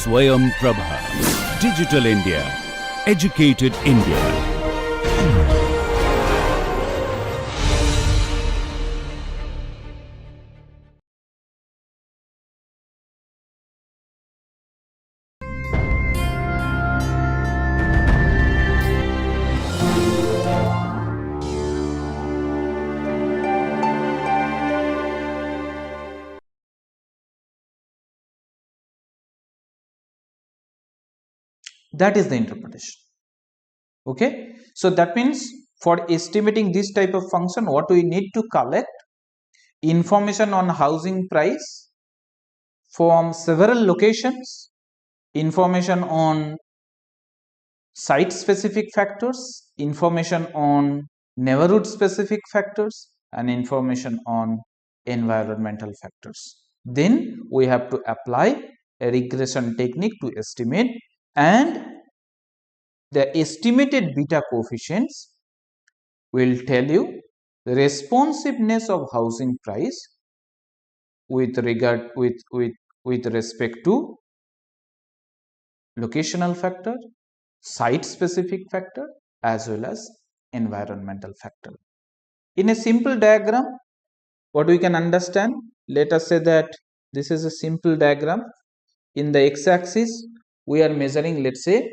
Swayam Prabha. Digital India. Educated India. That is the interpretation. Okay, so that means for estimating this type of function, what we need to collect? Information on housing price from several locations, information on site specific factors, information on neighborhood specific factors, and information on environmental factors. Then we have to apply a regression technique to estimate, and the estimated beta coefficients will tell you the responsiveness of housing price with respect to locational factor, site specific factor, as well as environmental factor. In a simple diagram, what we can understand, let us say that this is a simple diagram. In the x-axis we are measuring, let's say,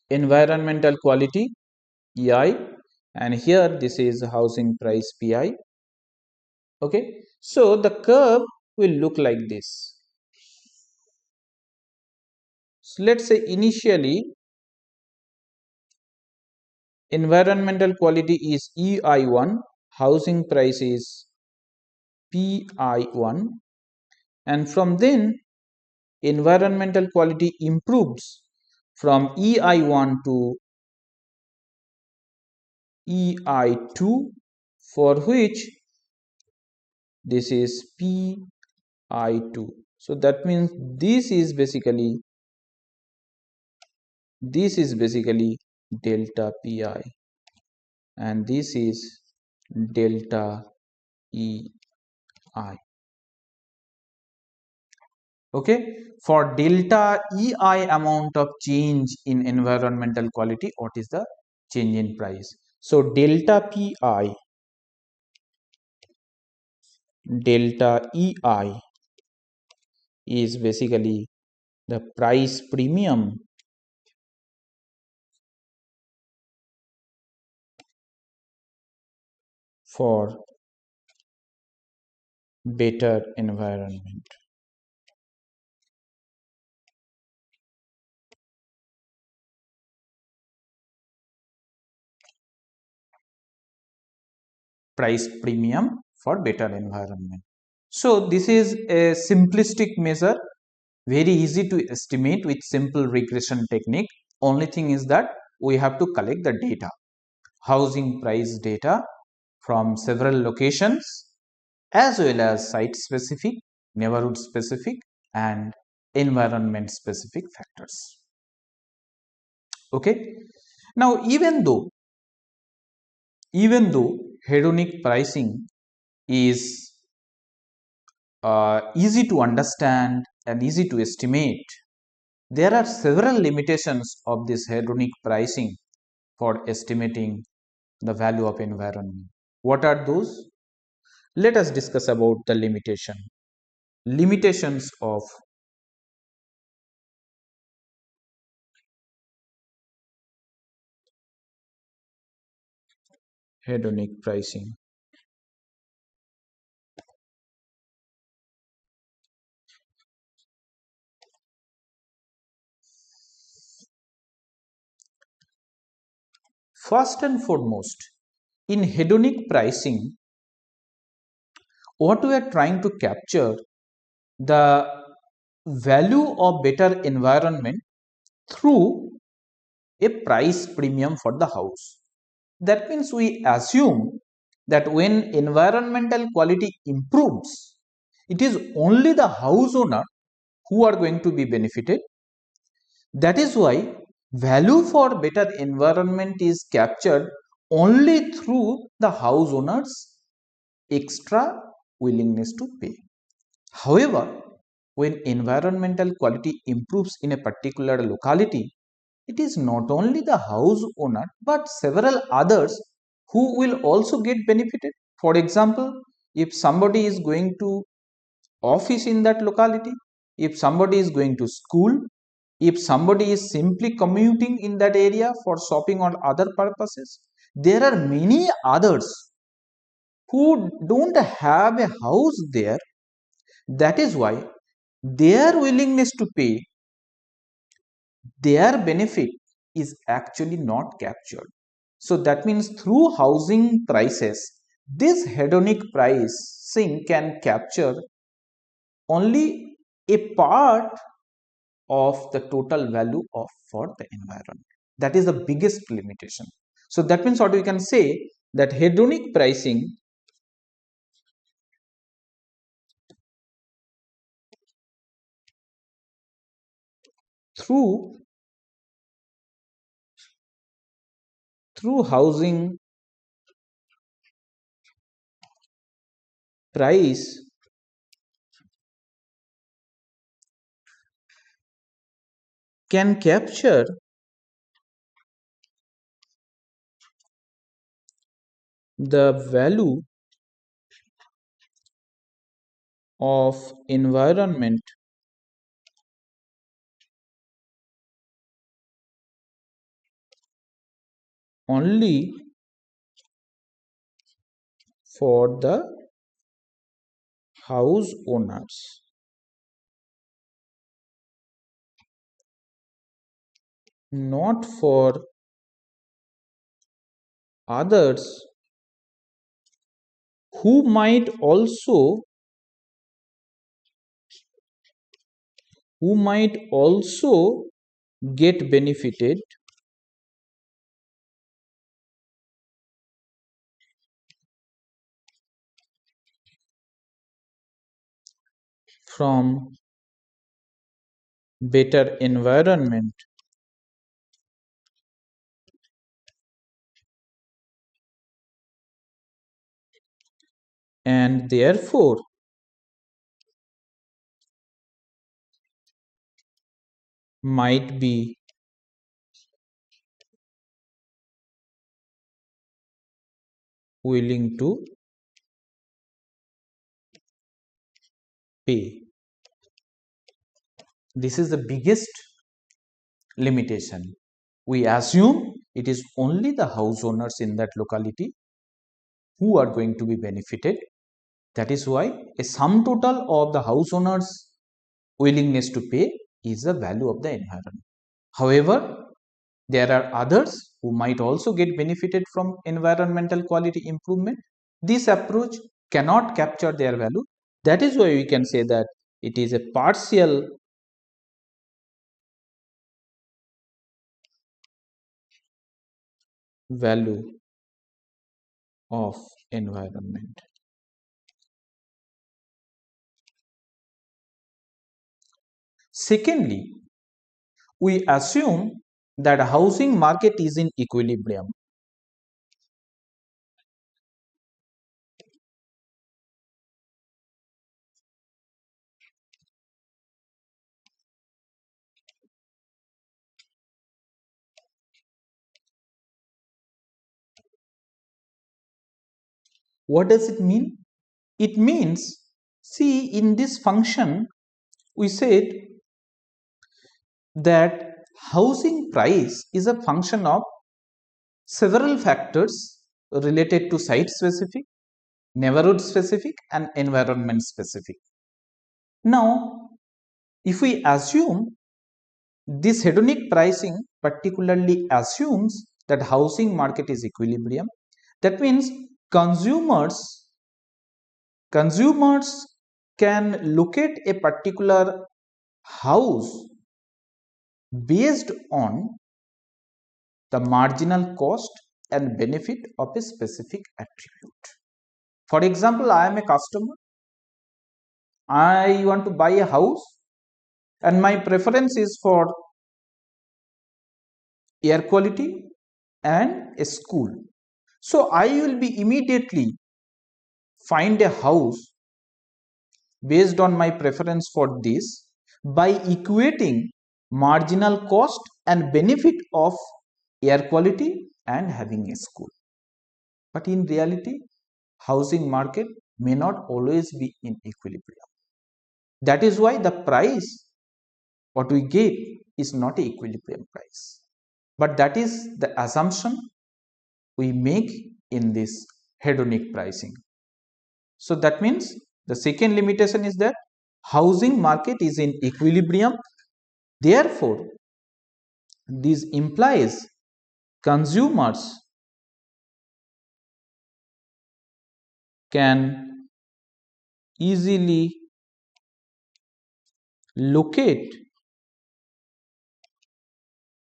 environmental quality EI, and here this is housing price PI. Okay, so the curve will look like this. So let's say initially environmental quality is EI1, housing price is PI1, and from then environmental quality improves from EI1 to EI2, for which this is PI2. So that means this is basically delta PI, and this is delta EI. Okay, for delta EI amount of change in environmental quality, what is the change in price? So delta PI, delta EI is basically the price premium for better environment. Price premium for better environment. So this is a simplistic measure, very easy to estimate with simple regression technique. Only thing is that we have to collect the data, housing price data from several locations, as well as site specific, neighborhood specific, and environment specific factors. Okay, now even though hedonic pricing is easy to understand and easy to estimate, there are several limitations of this hedonic pricing for estimating the value of environment. What are those? Let us discuss about the limitations of hedonic pricing. First and foremost, in hedonic pricing, what we are trying to capture the value of better environment through a price premium for the house. That means we assume that when environmental quality improves, it is only the house owner who are going to be benefited. That is why value for better environment is captured only through the house owner's extra willingness to pay. However, when environmental quality improves in a particular locality, it is not only the house owner but several others who will also get benefited. For example, if somebody is going to office in that locality, if somebody is going to school, if somebody is simply commuting in that area for shopping or other purposes, there are many others who don't have a house there. That is why their willingness to pay, their benefit is actually not captured. So that means through housing prices, this hedonic pricing can capture only a part of the total value of for the environment. That is the biggest limitation. So that means what we can say, that hedonic pricing through housing price can capture the value of environment only for the house owners, not for others who might also get benefited from better environment and therefore might be willing to pay. This is the biggest limitation. We assume it is only the house owners in that locality who are going to be benefited. That is why a sum total of the house owners' willingness to pay is the value of the environment. However, there are others who might also get benefited from environmental quality improvement. This approach cannot capture their value. That is why we can say that it is a partial value of environment. Secondly, we assume that housing market is in equilibrium. What does it mean? It means, see, in this function we said that housing price is a function of several factors related to site specific, neighborhood specific and environment specific. Now, if we assume this hedonic pricing particularly assumes that housing market is equilibrium, that means consumers can locate a particular house based on the marginal cost and benefit of a specific attribute. For example, I am a customer, I want to buy a house and my preference is for air quality and a school. So I will be immediately find a house based on my preference for this by equating marginal cost and benefit of air quality and having a school. But in reality, housing market may not always be in equilibrium. That is why the price what we get is not an equilibrium price. But that is the assumption we make in this hedonic pricing. So that means the second limitation is that housing market is in equilibrium. Therefore, this implies consumers can easily locate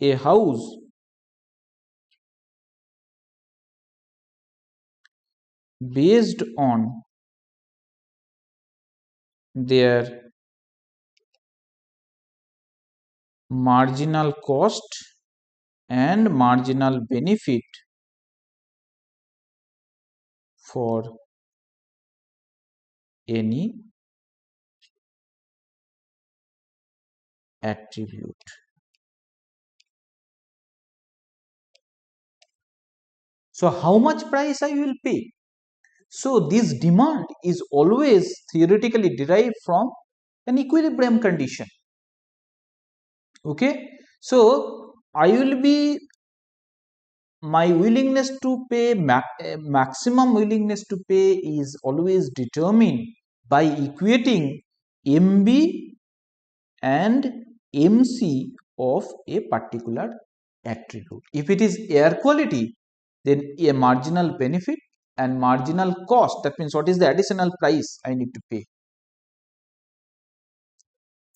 a house based on their marginal cost and marginal benefit for any attribute. So how much price I will pay? So this demand is always theoretically derived from an equilibrium condition. Okay, so I will be my willingness to pay maximum willingness to pay is always determined by equating MB and MC of a particular attribute. If it is air quality, then a marginal benefit and marginal cost, that means what is the additional price I need to pay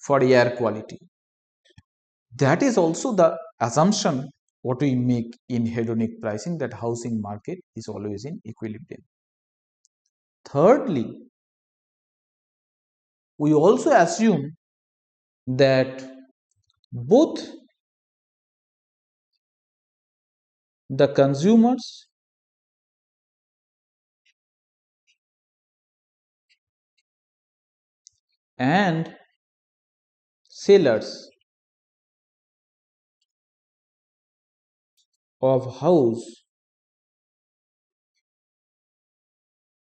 for air quality. That is also the assumption what we make in hedonic pricing, that housing market is always in equilibrium. Thirdly, we also assume that both the consumers and sellers of house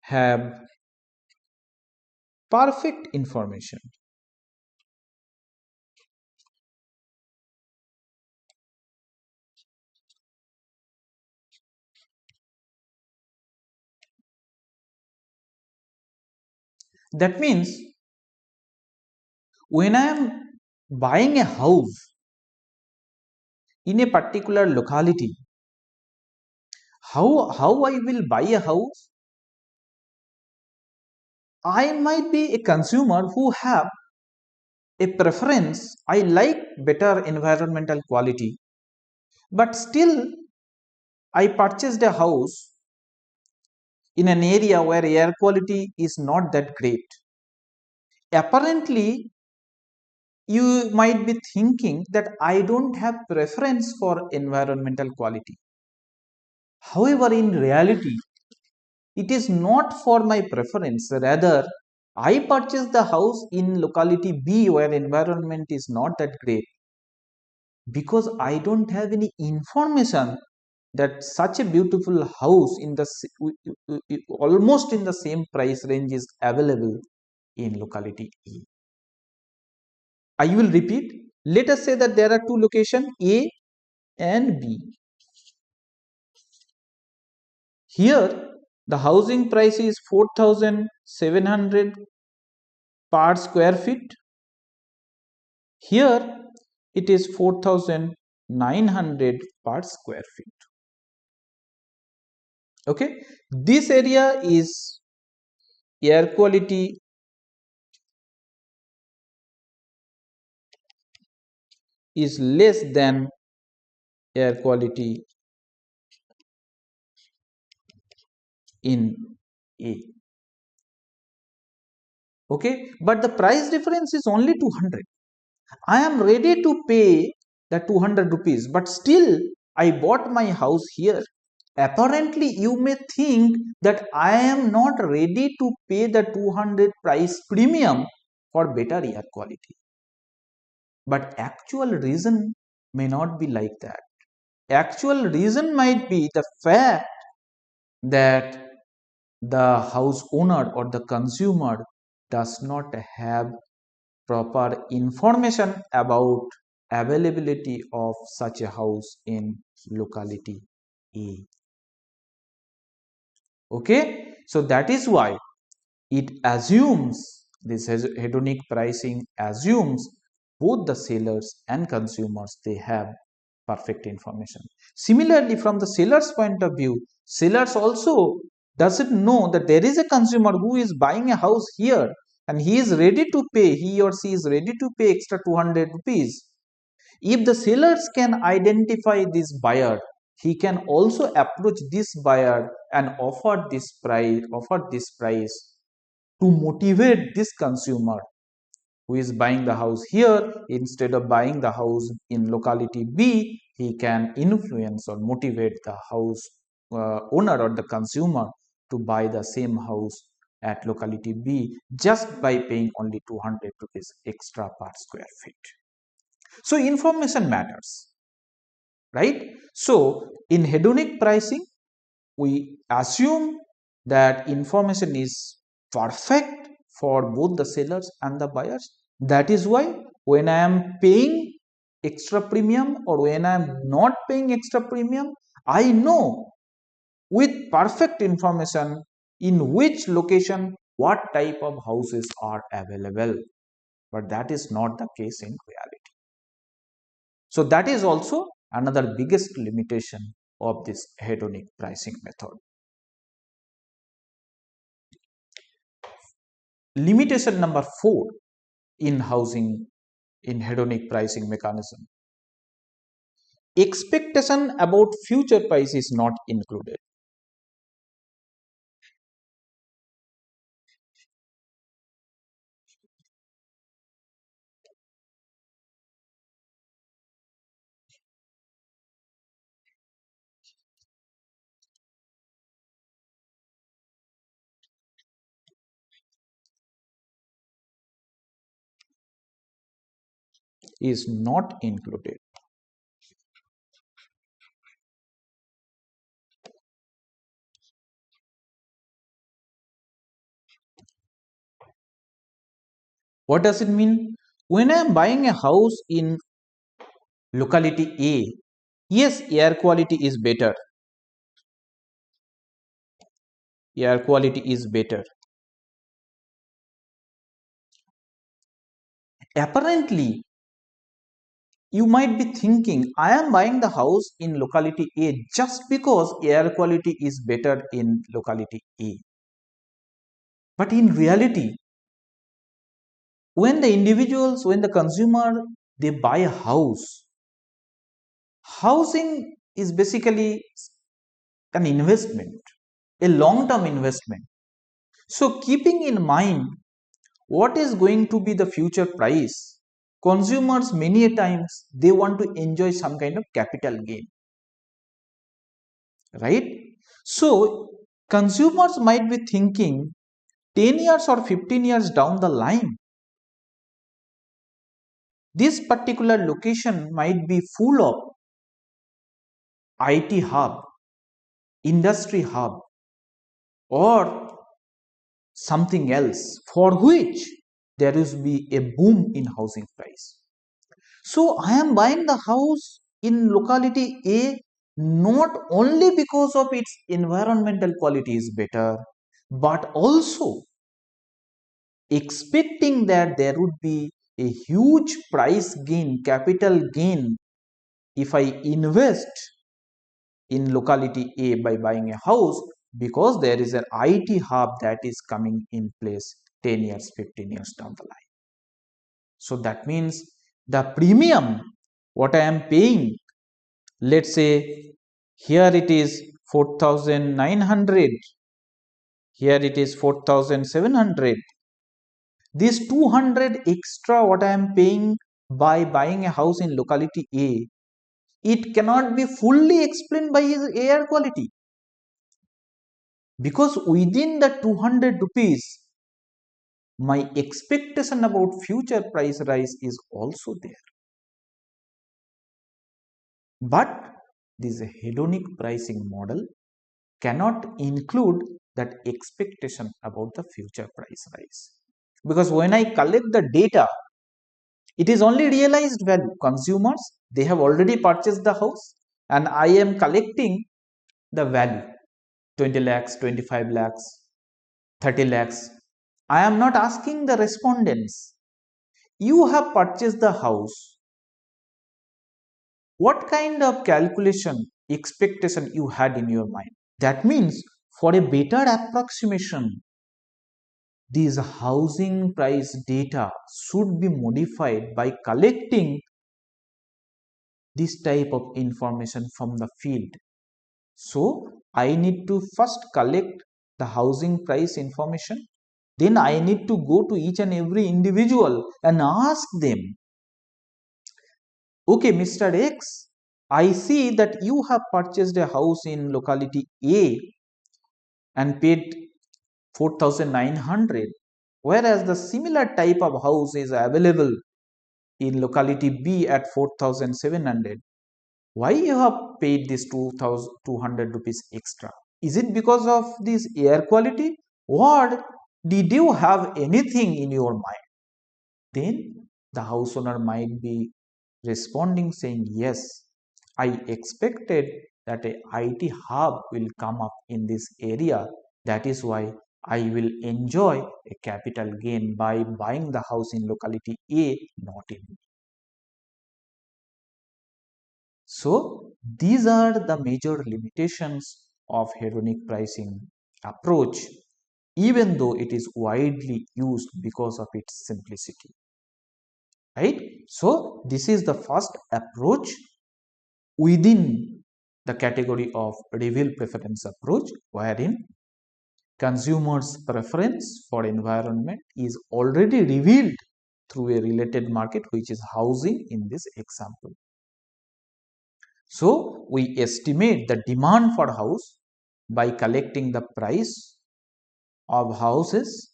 have perfect information that means when I am buying a house in a particular locality, how I will buy a house? I might be a consumer who have a preference, I like better environmental quality, but still I purchased a house in an area where air quality is not that great. Apparently, you might be thinking that I don't have preference for environmental quality. However, in reality, it is not for my preference. Rather, I purchased the house in locality B where environment is not that great because I don't have any information that such a beautiful house in the almost in the same price range is available in locality E. I will repeat. Let us say that there are two locations A and B. Here the housing price is 4,700 per square feet. Here it is 4,900 per square feet. Okay, this area is air quality is less than air quality in A. Okay, but the price difference is only 200. I am ready to pay the 200 rupees, but still I bought my house here apparently you may think that I am not ready to pay the 200 price premium for better air quality. But actual reason may not be like that. Actual reason might be the fact that the house owner or the consumer does not have proper information about availability of such a house in locality A. Okay, so that is why it assumes, this hedonic pricing assumes both the sellers and consumers they have perfect information. Similarly, from the seller's point of view, sellers also doesn't know that there is a consumer who is buying a house here and he is ready to pay, he or she is ready to pay extra 200 rupees. If the sellers can identify this buyer, he can also approach this buyer and offer this price to motivate this consumer who is buying the house here. Instead of buying the house in locality B, he can influence or motivate the house owner or the consumer to buy the same house at locality B just by paying only 200 rupees extra per square feet. So information matters, right? So in hedonic pricing, we assume that information is perfect for both the sellers and the buyers. That is why when I am paying extra premium or when I am not paying extra premium, I know with perfect information in which location what type of houses are available. But that is not the case in reality. So that is also another biggest limitation of this hedonic pricing method. Limitation number 4 in housing in hedonic pricing mechanism. Expectation about future price is not included. Is not included. What does it mean? When I am buying a house in locality A, yes, air quality is better. Air quality is better. Apparently, you might be thinking, I am buying the house in locality A just because air quality is better in locality A. But in reality, when the consumer, they buy a house, housing is basically an investment, a long-term investment. So keeping in mind what is going to be the future price, consumers many a times they want to enjoy some kind of capital gain, right? So consumers might be thinking 10 years or 15 years down the line, this particular location might be full of IT hub, industry hub, or something else for which there is be a boom in housing price. So I am buying the house in locality A not only because of its environmental quality is better, but also expecting that there would be a huge price gain, capital gain if I invest in locality A by buying a house, because there is an IT hub that is coming in place 10 years, 15 years down the line. So that means the premium what I am paying, let's say here it is 4,900, here it is 4,700. This 200 extra what I am paying by buying a house in locality A, it cannot be fully explained by air quality. because within the 200 rupees my expectation about future price rise is also there. But this hedonic pricing model cannot include that expectation about the future price rise, because when I collect the data, it is only realized value. Consumers, they have already purchased the house and I am collecting the value 20 lakhs, 25 lakhs, 30 lakhs. I am not asking the respondents, you have purchased the house, what kind of calculation expectation you had in your mind. That means for a better approximation, these housing price data should be modified by collecting this type of information from the field. So I need to first collect the housing price information. Then I need to go to each and every individual and ask them, okay, Mr. X, I see that you have purchased a house in locality A and paid 4,900, whereas the similar type of house is available in locality B at 4,700. Why you have paid this 2,200 rupees extra? Is it because of this air quality, or did you have anything in your mind? Then the house owner might be responding saying, yes, I expected that a IT hub will come up in this area. That is why I will enjoy a capital gain by buying the house in locality A, not in B. So these are the major limitations of hedonic pricing approach, even though it is widely used because of its simplicity. Right? So this is the first approach within the category of reveal preference approach, wherein consumers' preference for environment is already revealed through a related market, which is housing in this example. So we estimate the demand for house by collecting the price of houses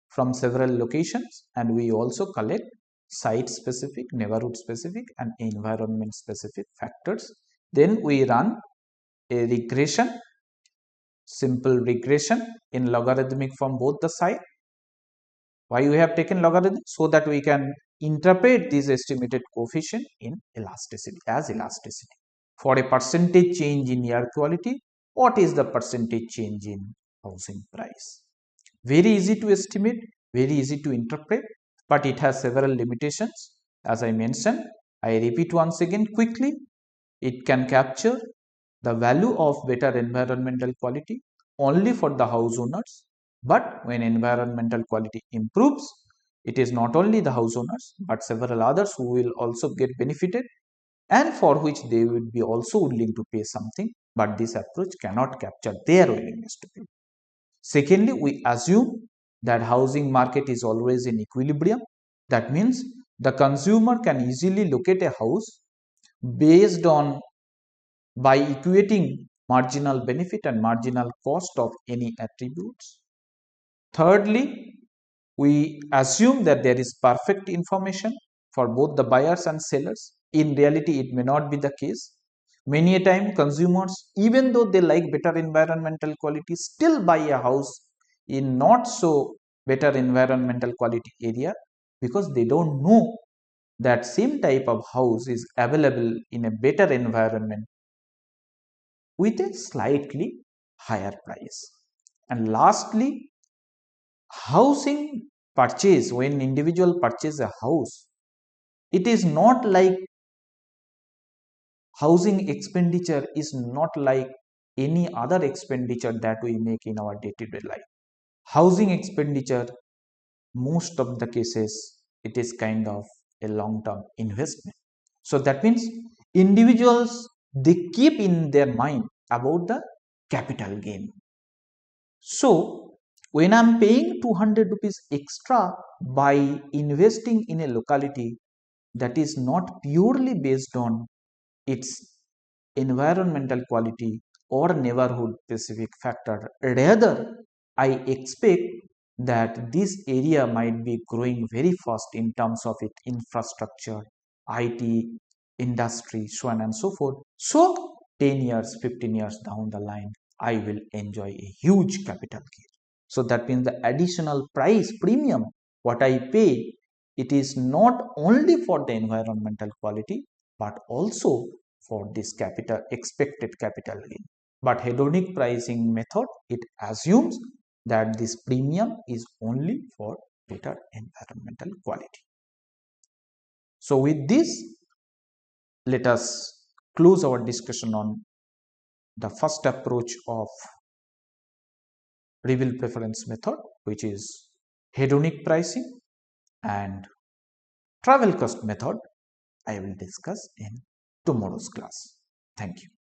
from several locations, and we also collect site specific, neighborhood specific and environment specific factors. Then we run a regression, simple regression in logarithmic from both the side. Why we have taken logarithm? So that we can interpret this estimated coefficient in elasticity as elasticity. For a percentage change in air quality, what is the percentage change in housing price? Very easy to estimate, very easy to interpret, but it has several limitations. As I mentioned, I repeat once again quickly, it can capture the value of better environmental quality only for the house owners, but when environmental quality improves, it is not only the house owners but several others who will also get benefited, and for which they would be also willing to pay something, but this approach cannot capture their willingness to pay. Secondly, we assume that housing market is always in equilibrium. That means the consumer can easily locate a house based on by equating marginal benefit and marginal cost of any attributes. Thirdly, we assume that there is perfect information for both the buyers and sellers. In reality, it may not be the case. Many a time consumers, even though they like better environmental quality, still buy a house in not so better environmental quality area, because they don't know that same type of house is available in a better environment with a slightly higher price. And lastly, housing purchase, when individual purchase a house, it is not like housing expenditure is not like any other expenditure that we make in our day-to-day life. Housing expenditure, most of the cases, it is kind of a long-term investment. So that means individuals, they keep in their mind about the capital gain. So when I'm paying 200 rupees extra by investing in a locality, that is not purely based on its environmental quality, or neighborhood specific factor. Rather, I expect that this area might be growing very fast in terms of its infrastructure, IT, industry, so on and so forth. So 10 years, 15 years down the line, I will enjoy a huge capital gain. So that means the additional price premium what I pay, it is not only for the environmental quality but also for this capital expected capital gain. But hedonic pricing method, it assumes that this premium is only for better environmental quality. So with this, let us close our discussion on the first approach of reveal preference method, which is hedonic pricing, and travel cost method I will discuss in tomorrow's class. Thank you.